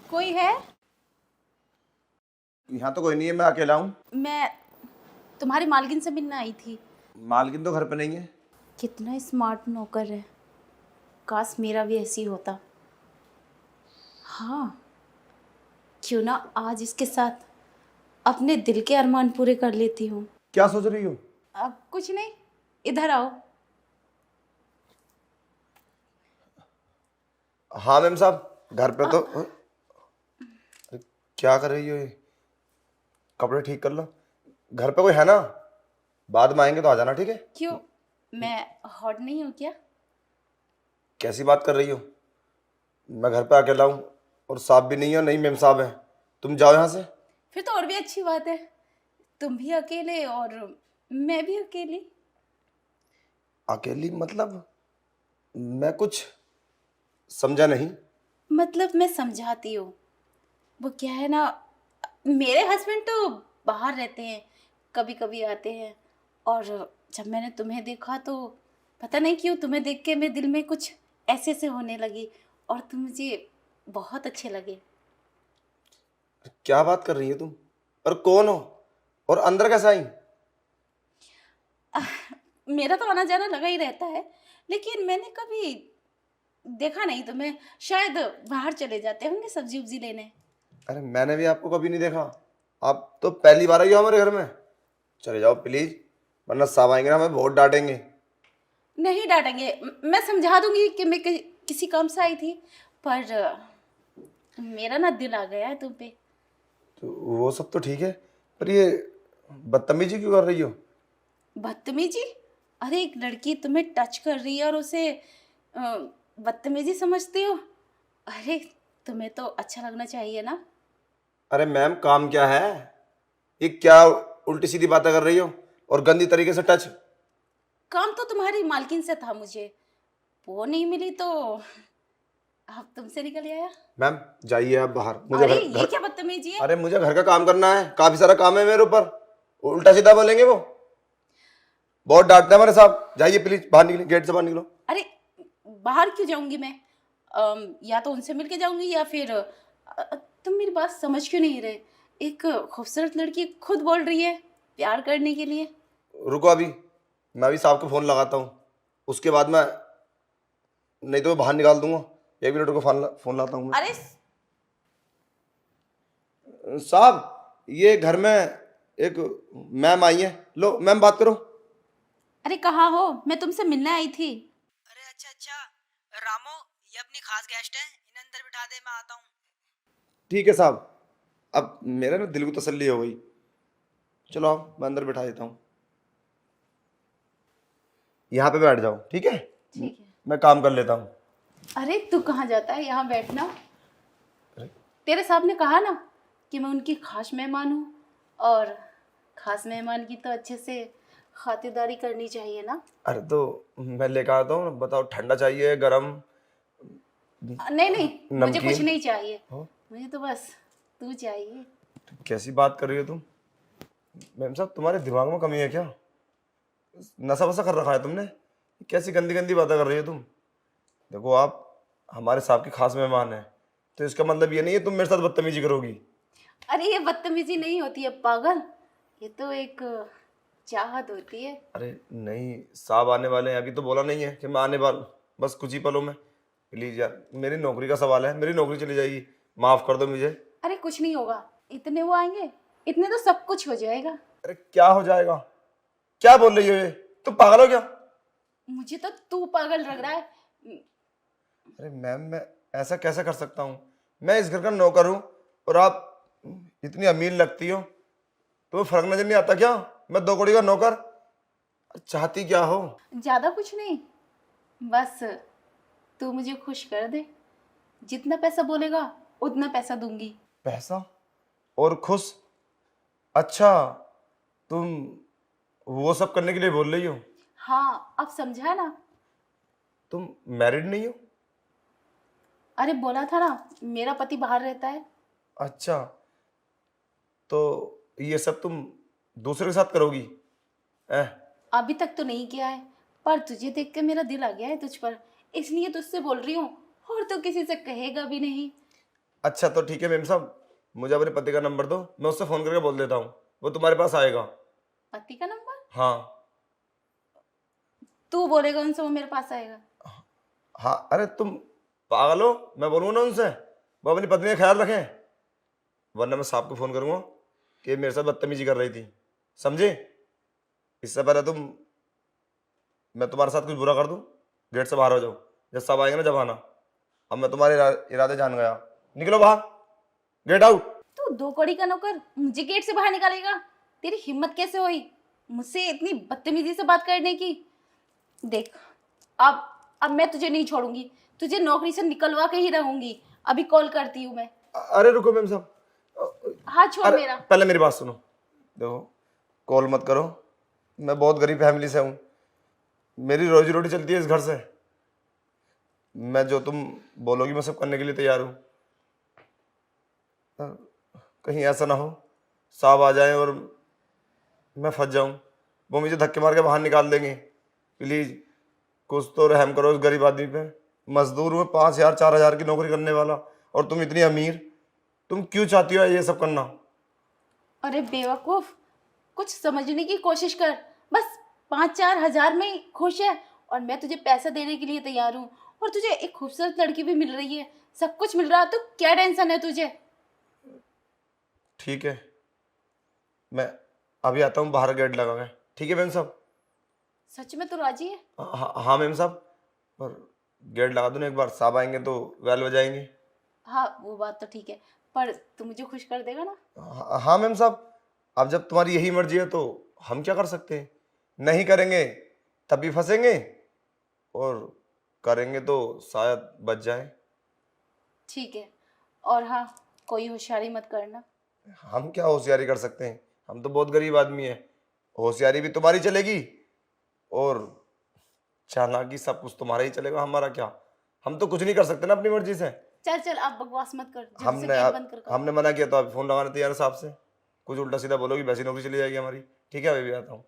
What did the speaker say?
कोई है? यहाँ तो कोई नहीं है, मैं अकेला हूँ। मैं तुम्हारी मालकिन से मिलने आई थी। मालकिन तो घर पे नहीं है। कितना स्मार्ट नौकर है, काश मेरा भी ऐसी होता। हाँ, क्यों ना आज इसके साथ अपने दिल के अरमान पूरे कर लेती हूँ। क्या सोच रही हो? अब कुछ नहीं, इधर आओ। हाँ मैम साहब, घर पे तो अरे, क्या कर रही हो ये? कपड़े ठीक कर लो। घर पे कोई है ना? बाद में आएंगे तो आ जाना, ठीक है? क्यों, मैं हॉट नहीं हूँ क्या? कैसी बात कर रही हो? मैं घर पे अकेला हूँ और साहब भी नहीं है, नहीं मैम साहब है। तुम जाओ यहाँ से। फिर तो और भी अच्छी बात है, तुम भी अकेले और मैं भी अकेली। अकेली मतलब? मैं कुछ समझा नहीं। मतलब मैं समझाती हूँ। वो क्या है ना, मेरे हस्बैंड तो बाहर रहते हैं, कभी कभी आते हैं। और जब मैंने तुम्हें देखा तो पता नहीं क्यों तुम्हें देख के मेरे दिल में कुछ ऐसे से होने लगी, और तुम मुझे बहुत अच्छे लगे। क्या बात कर रही हो तुम? और कौन हो? और अंदर कैसे आई? मेरा तो आना जाना लगा ही रहता है, लेकिन मैंने कभी देखा नहीं तुम्हें। शायद बाहर चले जाते होंगे सब्जी उब्जी लेने। अरे मैंने भी आपको कभी नहीं देखा। आप तो पहली बार आई हो हमारे घर में। चले जाओ प्लीज, वरना साहब आएंगे ना, हमें बहुत डांटेंगे। नहीं डांटेंगे, मैं समझा दूंगी कि मैं किसी काम से आई थी, पर मेरा ना दिल आ गया है तुम पे। तो वो सब तो ठीक है, पर ये बदतमीजी क्यों कर रही हो? बदतमीजी? अरे एक लड़की तुम्हें टच कर रही है और उसे बदतमीजी समझते हो? अरे तुम्हें तो अच्छा लगना चाहिए ना। अरे मैम, काम क्या है? ये क्या उल्टी सीधी बातें कर रही हो? और गंदी तरीके से टच। काम तो तुम्हारी मालकिन से था, मुझे वो नहीं मिली तो अब तुमसे निकल आया। मैम जाइए आप बाहर, मुझे अरे घर ये घर क्या बदतमीजी है? अरे मुझे घर का काम करना है, काफी सारा काम है मेरे ऊपर। उल्टा सीधा बोलेंगे वो, बहुत डांटते हैं हमारे साहब। जाइए प्लीज, बाहर निकलिए, गेट से बाहर निकलो। अरे बाहर क्यों जाऊंगी मैं? या तो उनसे मिलके जाऊंगी या फिर तुम मेरी बात समझ क्यों नहीं रहे? एक खूबसूरत लड़की खुद बोल रही है प्यार करने के लिए। रुको, अभी मैं भी साहब को फोन लगाता हूँ, उसके बाद मैं, नहीं तो मैं बाहर निकाल दूंगा। 1 मिनट को फोन लाता हूँ अरे मैं। साहब, ये घर में एक मैम आई है, लो मैम बात करो। अरे कहाँ हो? मैं तुमसे मिलने आई थी। अरे अच्छा अच्छा, रामो, ये अपनी खास गेस्ट है, इन्हें अंदर बिठा दे, मैं आता हूँ। ठीक है साहब, अब मेरे ना दिल को तसल्ली हो गई। चलो आओ, मैं अंदर बिठा देता हूँ। यहाँ पे बैठ जाओ, ठीक है? ठीक है। मैं काम कर लेता हूँ। अरे तू कहाँ जाता है, यहाँ बैठना। अरे तेरे साहब ने कहा ना कि मैं उनकी खास मेहमान हूँ, और खास मेहमान की तो अच्छे से खातिरदारी करनी चाहिए ना। अरे तो मैं लेकर आता हूँ, बताओ ठंडा चाहिए, गरम, नहीं नहीं, मुझे कुछ नमकीन? नहीं चाहिए। हो? मुझे तो बस तू चाहिए। कैसी बात कर रही हो तुम? मैम साहब, तुम्हारे दिमाग में कमी है क्या? नशा वसा कर रखा है तुमने? कैसी गंदी गंदी बातें कर रही हो तुम? देखो, आप हमारे साहब की खास मेहमान हैं, तो इसका मतलब ये नहीं है तुम मेरे साथ बदतमीजी करोगी। अरे ये बदतमीजी नहीं होती है पागल, ये तो एक चाहत होती है। अरे नहीं, साहब आने वाले हैं, अभी तो बोला नहीं है कि मैं आने वाला, बस कुछ ही पलों में। प्लीज यार, मेरी नौकरी का सवाल है, मेरी नौकरी चली जाएगी, माफ कर दो मुझे। अरे कुछ नहीं होगा, इतने वो आएंगे, इतने तो सब कुछ हो जाएगा। अरे क्या हो जाएगा? क्या बोल रही हो ये? तुम पागल हो क्या? मुझे तो तू पागल लग रहा है। अरे मैम, मैं ऐसा कैसे कर सकता हूँ? मैं इस घर का नौकर हूँ, और आप इतनी अमीर लगती हो। तुम्हें फर्क नजर नहीं आता क्या? मैं 2 कौड़ी का नौकर। चाहती क्या हो? ज्यादा कुछ नहीं, बस तू मुझे खुश कर दे। जितना पैसा बोलेगा उतना पैसा दूंगी। पैसा और खुश? अच्छा, तुम वो सब करने के लिए बोल रही हो? हाँ अब समझा ना। तुम मैरिड नहीं हो? अरे बोला था ना, मेरा पति बाहर रहता है। अच्छा, तो ये सब तुम दूसरे के साथ करोगी? एह, अभी तक तो नहीं किया है, पर तुझे देख के मेरा दिल आ गया है तुझ पर, इसलिए तुझसे बोल रही हूँ। और तो किसी से कहेगा भी नहीं। अच्छा तो ठीक है मेम साहब, मुझे अपने पति का नंबर दो, मैं उससे फ़ोन करके बोल देता हूँ, वो तुम्हारे पास आएगा। पति का नंबर? हाँ तू बोलेगा उनसे, वो मेरे पास आएगा? हाँ, अरे तुम पागल हो, मैं बोलूँगा ना उनसे, वो अपनी पत्नी का ख्याल रखें, वरना मैं साहब को फ़ोन करूँगा कि मेरे साथ बदतमीजी कर रही थी, समझे? इससे पहले मैं तुम्हारे साथ कुछ बुरा कर दूँ, गेट से बाहर हो जाओ, जब साहब आएंगे ना जब आना। अब मैं तुम्हारे इरादे जान गया, निकलो बाहर, गेट आउट। तू दो कौड़ी का नौकर मुझे गेट से बाहर निकालेगा? तेरी हिम्मत कैसे हुई मुझसे इतनी बदतमीजी से बात करने की? देख, अब मैं तुझे नहीं छोड़ूंगी, तुझे नौकरी से निकलवा के ही रहूंगी। अभी कॉल करती हूँ मैं। अरे रुको मेम साहब, हाथ छोड़ अरे मेरा। पहले मेरी बात सुनो, देखो कॉल मत करो, मैं बहुत गरीब फैमिली से हूँ, मेरी रोजी रोटी चलती है इस घर से, मैं जो तुम बोलोगी मैं सब करने के लिए तैयार हूँ। कहीं ऐसा ना हो साहब आ जाएं और मैं फंस जाऊं, वो मुझे धक्के मार के बाहर निकाल देंगे। प्लीज कुछ तो रहम करो उस गरीब आदमी पे, मजदूर हूँ 5,000 4,000 की नौकरी करने वाला, और तुम इतनी अमीर, तुम क्यों चाहती हो ये सब करना? अरे बेवकूफ, कुछ समझने की कोशिश कर। बस 5-4 हजार में ही खुश है, और मैं तुझे पैसा देने के लिए तैयार हूँ, और तुझे एक खूबसूरत लड़की भी मिल रही है, सब कुछ मिल रहा है, तो क्या टेंशन है तुझे? ठीक है, मैं अभी आता हूँ बाहर गेट लगा के, ठीक है मैम साहब? सच में तू राजी है? हाँ मैम साहब, पर गेट लगा दो ना एक बार, साहब आएंगे तो वेल बजाएंगे। हाँ वो बात तो ठीक है, पर तू मुझे खुश कर देगा ना? हाँ मैम साहब, अब जब तुम्हारी यही मर्जी है तो हम क्या कर सकते हैं? नहीं करेंगे तब भी फंसेंगे, और करेंगे तो शायद बच जाए। ठीक है, और हाँ, कोई होशियारी मत करना। हम क्या होशियारी कर सकते हैं, हम तो बहुत गरीब आदमी है, होशियारी भी तुम्हारी चलेगी और चालाकी सब कुछ तुम्हारा ही चलेगा, हमारा क्या? हम तो कुछ नहीं कर सकते ना अपनी मर्जी से। चल चल, आप बकवास मत कर, जल्दी से हमने गेट बंद कर। हमने मना किया तो आप फोन लगाने तैयार है साहब से, कुछ उल्टा सीधा बोलोगी वैसी नौकरी चली जाएगी हमारी। ठीक है, अभी भी आता हूँ।